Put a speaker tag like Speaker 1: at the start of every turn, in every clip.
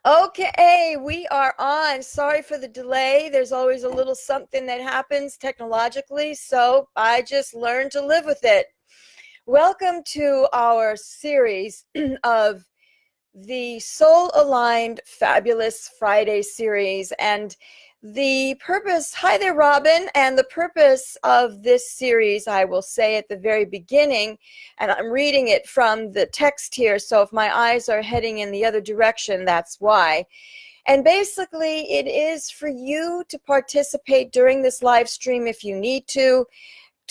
Speaker 1: Okay, we are on. Sorry for the delay. There's always a little something that happens technologically, so I just learned to live with it. Welcome to our series of the Soul Aligned Fabulous Friday series. And the purpose, hi there, Robin, and the purpose of this series, I will say at the very beginning, and I'm reading it from the text here, so if my eyes are heading in the other direction, that's why. And basically, it is for you to participate during this live stream if you need to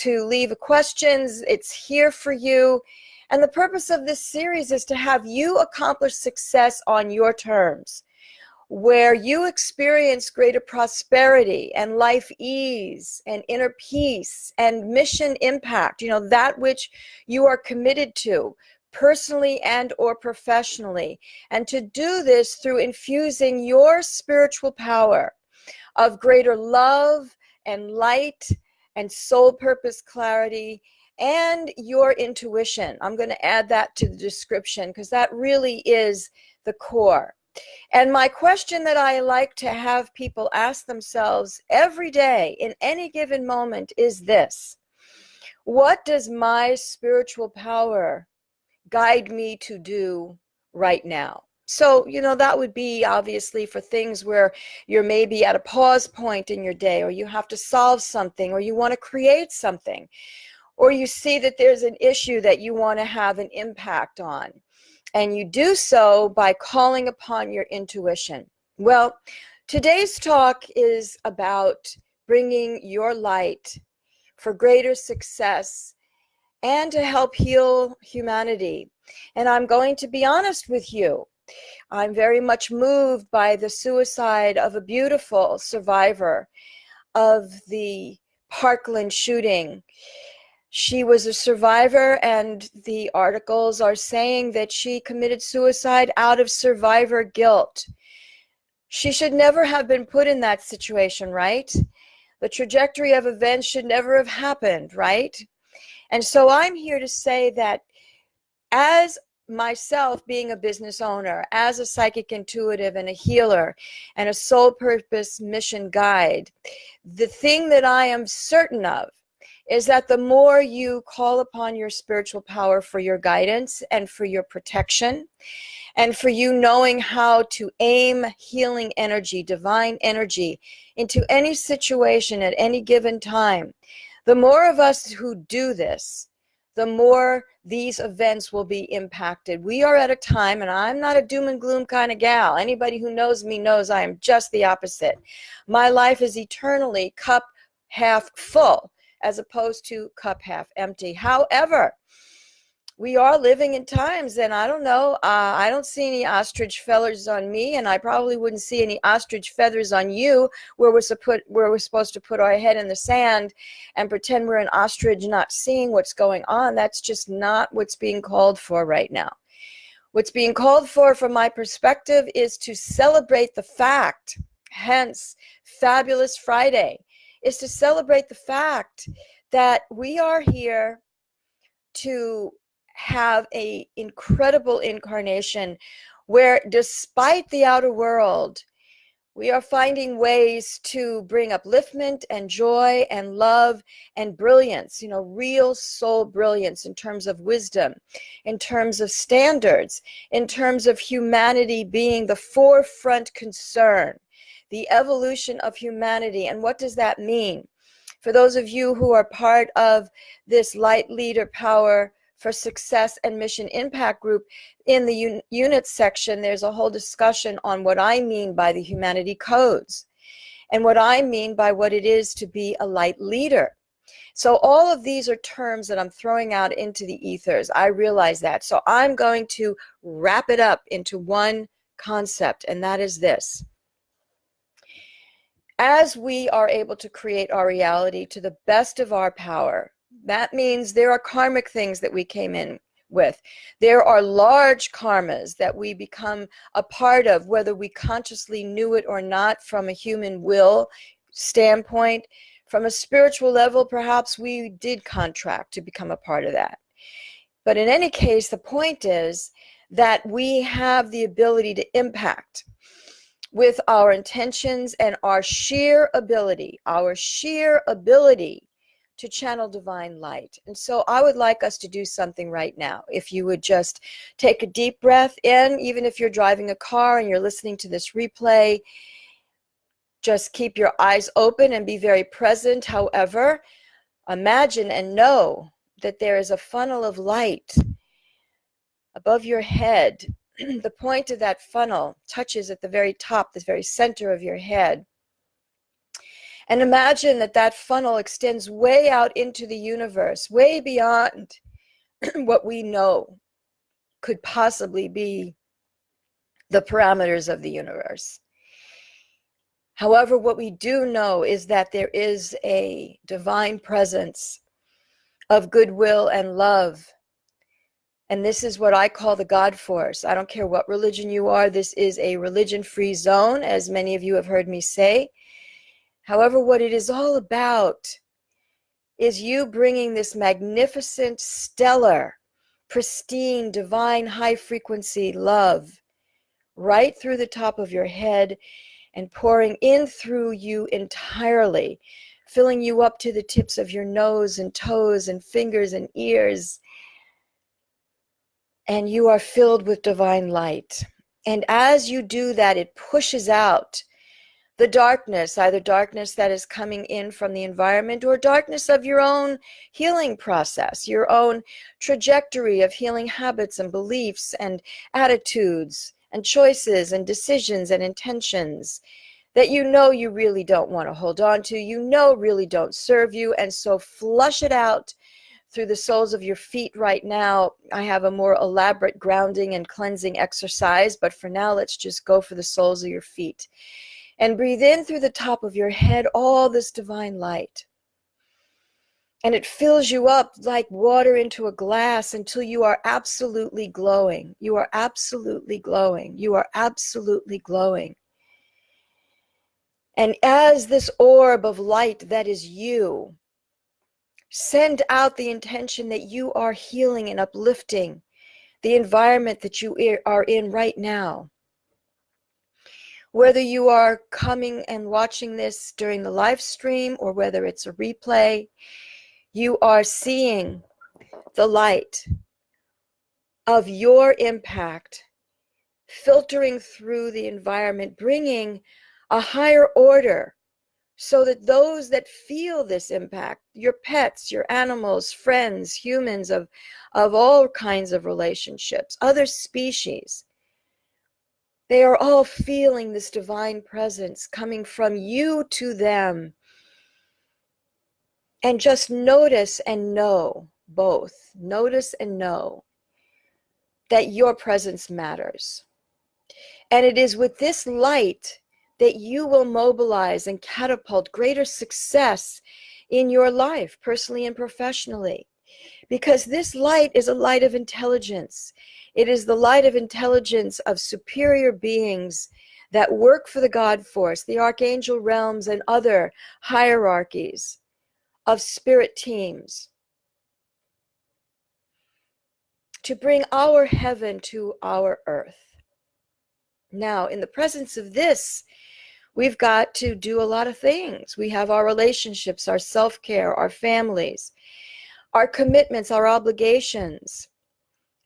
Speaker 1: leave questions. It's here for you. And the purpose of this series is to have you accomplish success on your terms, where you experience greater prosperity and life ease and inner peace and mission impact, that which you are committed to personally and or professionally. And to do this through infusing your spiritual power of greater love and light and soul purpose clarity and your intuition. I'm going to add that to the description because that really is the core. And my question that I like to have people ask themselves every day in any given moment is this: what does my spiritual power guide me to do right now? So, that would be obviously for things where you're maybe at a pause point in your day, or you have to solve something, or you want to create something, or you see that there's an issue that you want to have an impact on. And you do so by calling upon your intuition. Well, today's talk is about bringing your light for greater success and to help heal humanity. And I'm going to be honest with you. I'm very much moved by the suicide of a beautiful survivor of the Parkland shooting. She was a survivor, and the articles are saying that she committed suicide out of survivor guilt. She should never have been put in that situation, right? The trajectory of events should never have happened, right? And so I'm here to say that as myself being a business owner, as a psychic intuitive and a healer and a soul purpose mission guide, the thing that I am certain of is that the more you call upon your spiritual power for your guidance and for your protection, and for you knowing how to aim healing energy, divine energy, into any situation at any given time, the more of us who do this, the more these events will be impacted. We are at a time, and I'm not a doom and gloom kind of gal. Anybody who knows me knows I am just the opposite. My life is eternally cup half full, as opposed to cup half empty. However, we are living in times, and I don't know, I don't see any ostrich feathers on me, and I probably wouldn't see any ostrich feathers on you, where we're supposed to put our head in the sand and pretend we're an ostrich not seeing what's going on. That's just not what's being called for right now. What's being called for, from my perspective, is to celebrate the fact, hence Fabulous Friday, is to celebrate the fact that we are here to have an incredible incarnation where, despite the outer world, we are finding ways to bring upliftment and joy and love and brilliance, real soul brilliance in terms of wisdom, in terms of standards, in terms of humanity being the forefront concern, the evolution of humanity. And what does that mean? For those of you who are part of this Light Leader Power for Success and Mission Impact group, in the units section, there's a whole discussion on what I mean by the humanity codes and what I mean by what it is to be a light leader. So all of these are terms that I'm throwing out into the ethers. I realize that. So I'm going to wrap it up into one concept, and that is this. As we are able to create our reality to the best of our power, that means there are karmic things that we came in with. There are large karmas that we become a part of, whether we consciously knew it or not, from a human will standpoint. From a spiritual level, perhaps we did contract to become a part of that. But in any case, the point is that we have the ability to impact with our intentions and our sheer ability to channel divine light. And so I would like us to do something right now. If you would just take a deep breath in, even if you're driving a car and you're listening to this replay, just keep your eyes open and be very present. However, imagine and know that there is a funnel of light above your head. The point of that funnel touches at the very top, the very center of your head. And imagine that that funnel extends way out into the universe, way beyond what we know could possibly be the parameters of the universe. However, what we do know is that there is a divine presence of goodwill and love. And this is what I call the God force. I don't care what religion you are. This is a religion-free zone, as many of you have heard me say. However, what it is all about is you bringing this magnificent, stellar, pristine, divine, high-frequency love right through the top of your head and pouring in through you entirely, filling you up to the tips of your nose and toes and fingers and ears. And you are filled with divine light. And as you do that, it pushes out the darkness, either darkness that is coming in from the environment or darkness of your own healing process, your own trajectory of healing habits and beliefs and attitudes and choices and decisions and intentions that you know you really don't want to hold on to, you know really don't serve you, and so flush it out through the soles of your feet right now. I have a more elaborate grounding and cleansing exercise, but for now, let's just go for the soles of your feet. And breathe in through the top of your head all this divine light. And it fills you up like water into a glass until you are absolutely glowing. You are absolutely glowing. You are absolutely glowing. And as this orb of light that is you, send out the intention that you are healing and uplifting the environment that you are in right now. Whether you are coming and watching this during the live stream or whether it's a replay, you are seeing the light of your impact filtering through the environment, bringing a higher order so that those that feel this impact, your pets, your animals, friends, humans of all kinds of relationships, other species, they are all feeling this divine presence coming from you to them. And just notice and know, both, notice and know that your presence matters. And it is with this light that you will mobilize and catapult greater success in your life, personally and professionally. Because this light is a light of intelligence. It is the light of intelligence of superior beings that work for the God force, the archangel realms, and other hierarchies of spirit teams to bring our heaven to our earth. Now, in the presence of this, we've got to do a lot of things. We have our relationships, our self-care, our families, our commitments, our obligations.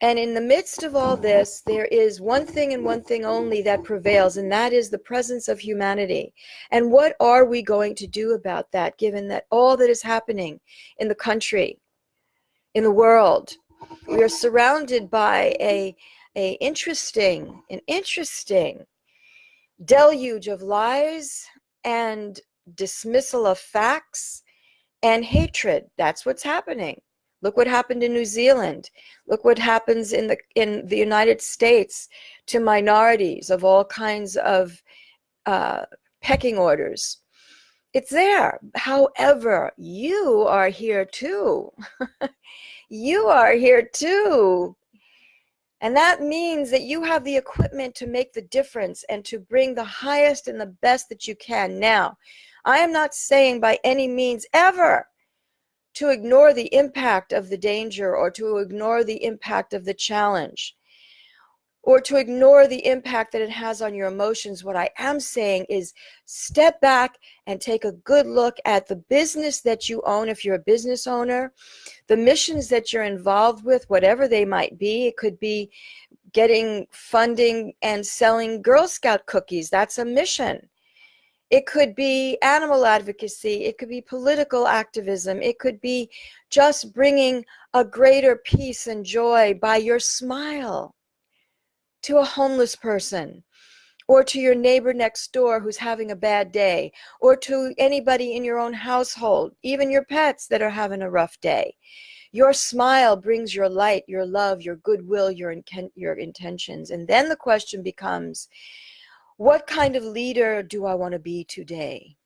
Speaker 1: And in the midst of all this, there is one thing and one thing only that prevails, and that is the presence of humanity. And what are we going to do about that, given that all that is happening in the country, in the world? We are surrounded by an interesting deluge of lies and dismissal of facts and hatred. That's what's happening. Look what happened in New Zealand. Look what happens in the United States to minorities of all kinds of pecking orders. It's there. However, you are here too. You are here too. And that means that you have the equipment to make the difference and to bring the highest and the best that you can. Now, I am not saying by any means ever to ignore the impact of the danger or to ignore the impact of the challenge. or to ignore the impact that it has on your emotions. What I am saying is step back and take a good look at the business that you own. If you're a business owner, the missions that you're involved with, whatever they might be. It could be getting funding and selling Girl Scout cookies. That's a mission. It could be animal advocacy. It could be political activism. It could be just bringing a greater peace and joy by your smile to a homeless person, or to your neighbor next door who's having a bad day, or to anybody in your own household, even your pets that are having a rough day. Your smile brings your light, your love, your goodwill, your intentions. And then the question becomes, what kind of leader do I want to be today?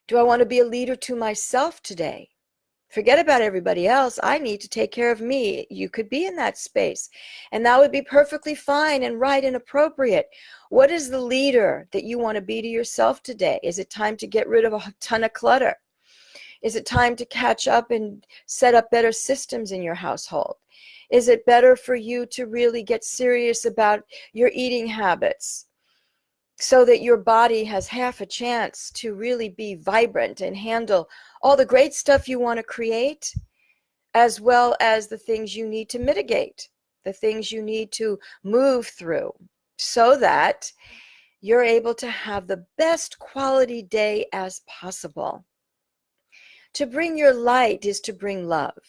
Speaker 1: Do I want to be a leader to myself today? Forget about everybody else. I need to take care of me. You could be in that space, and that would be perfectly fine and right and appropriate. What is the leader that you want to be to yourself today? Is it time to get rid of a ton of clutter? Is it time to catch up and set up better systems in your household? Is it better for you to really get serious about your eating habits, so that your body has half a chance to really be vibrant and handle all the great stuff you want to create, as well as the things you need to mitigate, the things you need to move through, so that you're able to have the best quality day as possible. To bring your light is to bring love,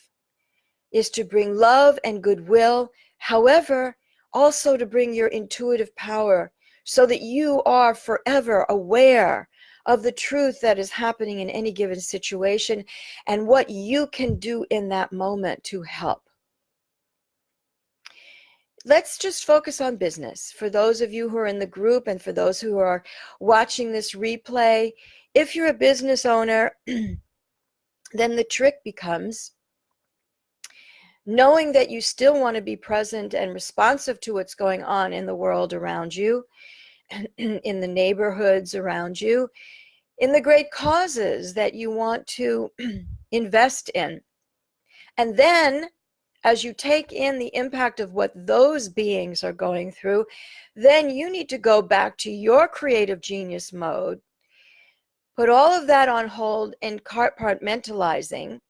Speaker 1: and goodwill. However, also to bring your intuitive power, so that you are forever aware of the truth that is happening in any given situation and what you can do in that moment to help. Let's just focus on business. For those of you who are in the group and for those who are watching this replay, if you're a business owner, then the trick becomes knowing that you still want to be present and responsive to what's going on in the world around you, in the neighborhoods around you, in the great causes that you want to invest in. And then, as you take in the impact of what those beings are going through, then you need to go back to your creative genius mode, put all of that on hold and compartmentalizing,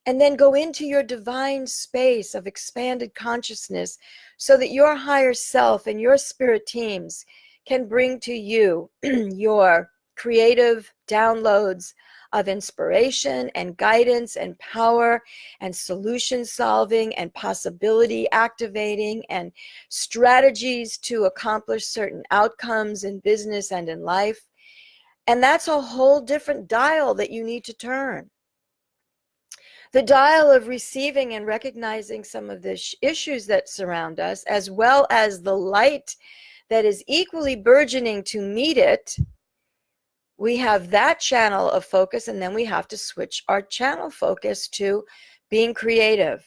Speaker 1: and then go into your divine space of expanded consciousness, so that your higher self and your spirit teams can bring to you your creative downloads of inspiration and guidance and power and solution solving and possibility activating and strategies to accomplish certain outcomes in business and in life. And that's a whole different dial that you need to turn. The dial of receiving and recognizing some of the issues that surround us, as well as the light that is equally burgeoning to meet it. We have that channel of focus, and then we have to switch our channel focus to being creative,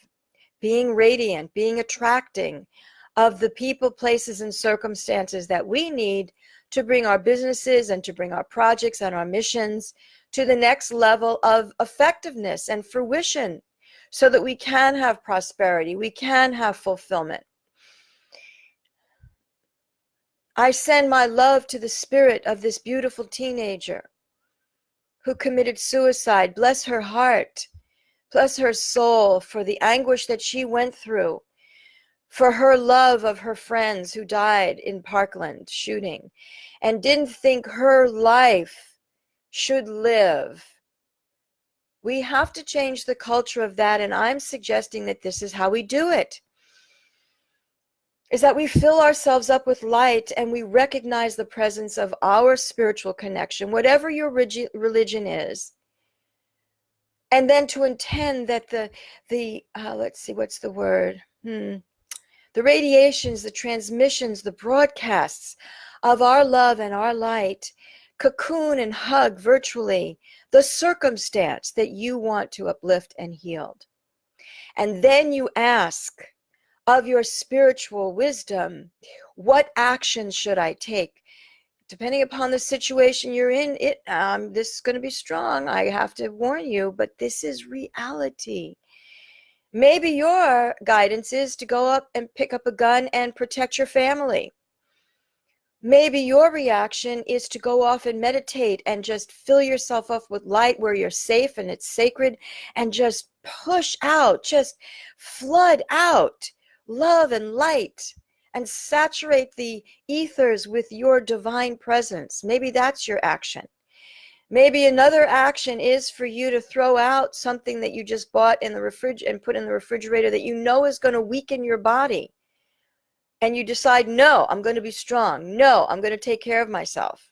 Speaker 1: being radiant, being attracting of the people, places, and circumstances that we need to bring our businesses and to bring our projects and our missions to the next level of effectiveness and fruition, so that we can have prosperity, we can have fulfillment. I send my love to the spirit of this beautiful teenager who committed suicide. Bless her heart, bless her soul for the anguish that she went through, for her love of her friends who died in Parkland shooting and didn't think her life should live. We have to change the culture of that, and I'm suggesting that this is how we do it, is that we fill ourselves up with light and we recognize the presence of our spiritual connection, whatever your religion is, and then to intend that the let's see, what's the word? The radiations, the transmissions, the broadcasts of our love and our light cocoon and hug virtually the circumstance that you want to uplift and heal. And then you ask of your spiritual wisdom, what actions should I take? Depending upon the situation you're in, this is going to be strong. I have to warn you, but this is reality. Maybe your guidance is to go up and pick up a gun and protect your family. Maybe your reaction is to go off and meditate and just fill yourself up with light where you're safe and it's sacred, and just push out, just flood out love and light and saturate the ethers with your divine presence. Maybe that's your action. Maybe another action is for you to throw out something that you just bought in the fridge and put in the refrigerator that you know is going to weaken your body. And you decide, no, I'm going to be strong. No, I'm going to take care of myself.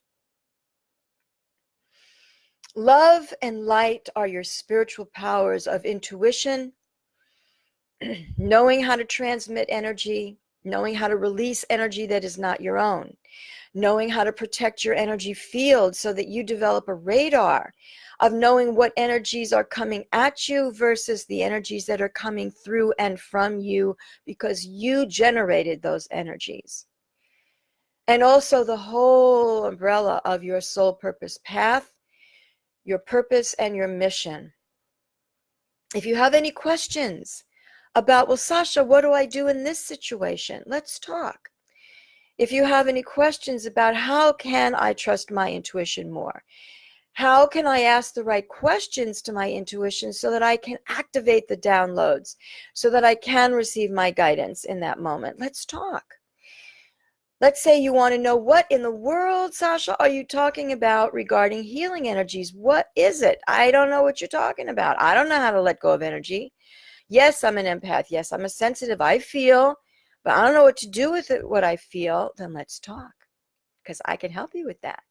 Speaker 1: Love and light are your spiritual powers of intuition, knowing how to transmit energy, knowing how to release energy that is not your own, knowing how to protect your energy field so that you develop a radar of knowing what energies are coming at you versus the energies that are coming through and from you because you generated those energies. And also the whole umbrella of your soul purpose path, your purpose and your mission. If you have any questions about, well, Sasha, what do I do in this situation? Let's talk. If you have any questions about how can I trust my intuition more? How can I ask the right questions to my intuition so that I can activate the downloads, so that I can receive my guidance in that moment? Let's talk. Let's say you want to know, what in the world, Sasha, are you talking about regarding healing energies? What is it? I don't know what you're talking about. I don't know how to let go of energy. Yes, I'm an empath. Yes, I'm a sensitive. I feel, but I don't know what to do with it, what I feel. Then let's talk, because I can help you with that.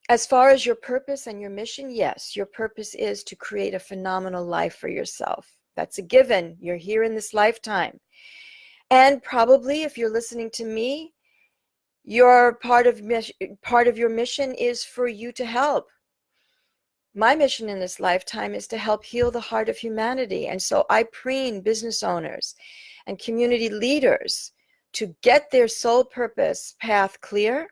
Speaker 1: As far as your purpose and your mission, yes, your purpose is to create a phenomenal life for yourself. That's a given. You're here in this lifetime. And probably if you're listening to me, your part of your mission is for you to help. My mission in this lifetime is to help heal the heart of humanity. And so I preen business owners and community leaders to get their soul purpose path clear,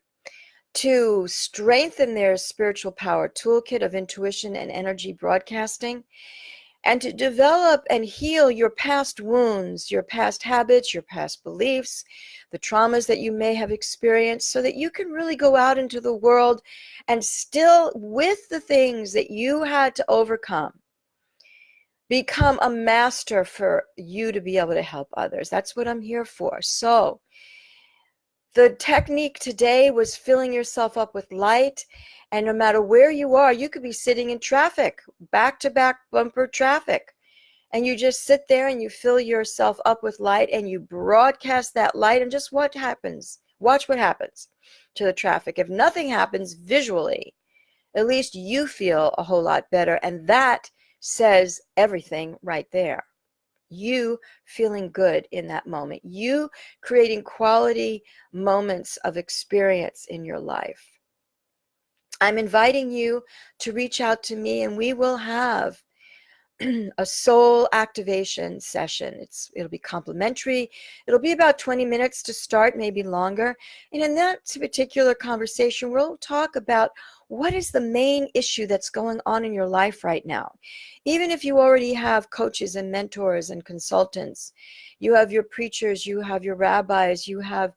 Speaker 1: to strengthen their spiritual power toolkit of intuition and energy broadcasting, and to develop and heal your past wounds, your past habits, your past beliefs, the traumas that you may have experienced, so that you can really go out into the world and still, with the things that you had to overcome, become a master for you to be able to help others. That's what I'm here for. So the technique today was filling yourself up with light, and no matter where you are, you could be sitting in traffic, back-to-back bumper traffic, and you just sit there and you fill yourself up with light and you broadcast that light, and just what happens? Watch what happens to the traffic. If nothing happens visually, at least you feel a whole lot better, and that says everything right there. You feeling good in that moment, you creating quality moments of experience in your life. I'm inviting you to reach out to me, and we will have a soul activation session. It'll be complimentary. It'll be about 20 minutes to start, maybe longer. And in that particular conversation, we'll talk about what is the main issue that's going on in your life right now. Even if you already have coaches and mentors and consultants, you have your preachers, you have your rabbis, you have,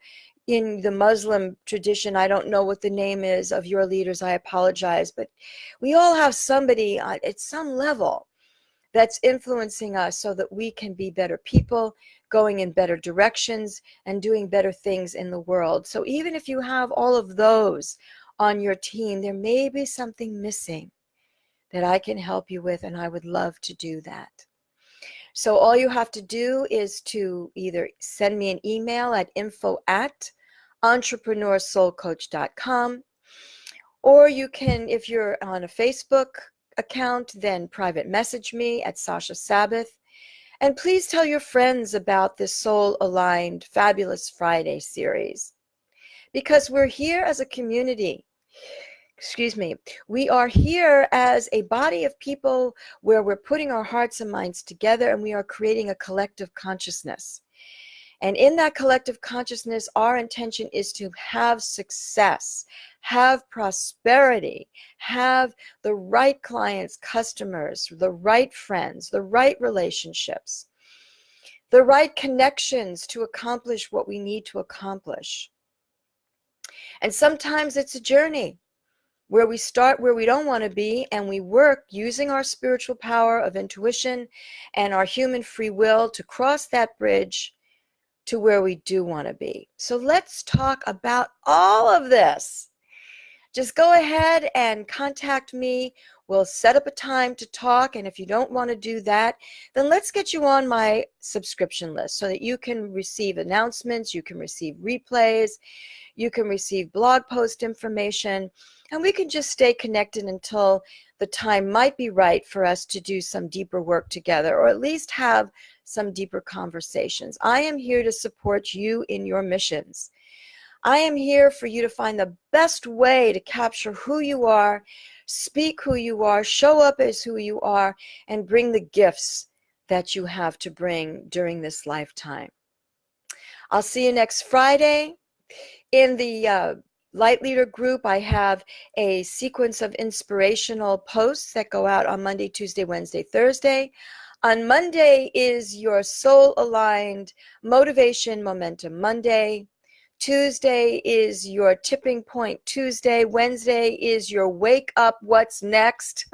Speaker 1: in the Muslim tradition, I don't know what the name is of your leaders, I apologize, but we all have somebody at some level that's influencing us so that we can be better people, going in better directions and doing better things in the world. So even if you have all of those on your team, there may be something missing that I can help you with, and I would love to do that. So all you have to do is to either send me an email at info@entrepreneursoulcoach.com, or you can, if you're on a Facebook account, then private message me at Sasha Sabbath. And please tell your friends about this Soul Aligned Fabulous Friday series, because we're here as a community. We are here as a body of people where we're putting our hearts and minds together, and we are creating a collective consciousness. And in that collective consciousness, our intention is to have success, have prosperity, have the right clients, customers, the right friends, the right relationships, the right connections to accomplish what we need to accomplish. And sometimes it's a journey where we start where we don't want to be, and we work using our spiritual power of intuition and our human free will to cross that bridge to where we do want to be. So let's talk about all of this. Just go ahead and contact me. We'll set up a time to talk. And if you don't want to do that, then let's get you on my subscription list so that you can receive announcements, you can receive replays, you can receive blog post information, and we can just stay connected until the time might be right for us to do some deeper work together, or at least have some deeper conversations. I am here to support you in your missions. I am here for you to find the best way to capture who you are, speak who you are, show up as who you are, and bring the gifts that you have to bring during this lifetime. I'll see you next Friday. In the Light Leader group, I have a sequence of inspirational posts that go out on Monday, Tuesday, Wednesday, Thursday. On Monday is your soul-aligned Motivation Momentum Monday. Tuesday is your Tipping Point Tuesday. Wednesday is your Wake Up What's Next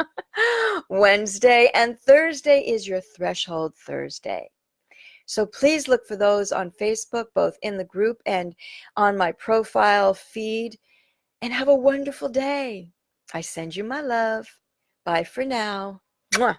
Speaker 1: Wednesday. And Thursday is your Threshold Thursday. So please look for those on Facebook, both in the group and on my profile feed. And have a wonderful day. I send you my love. Bye for now. Mwah.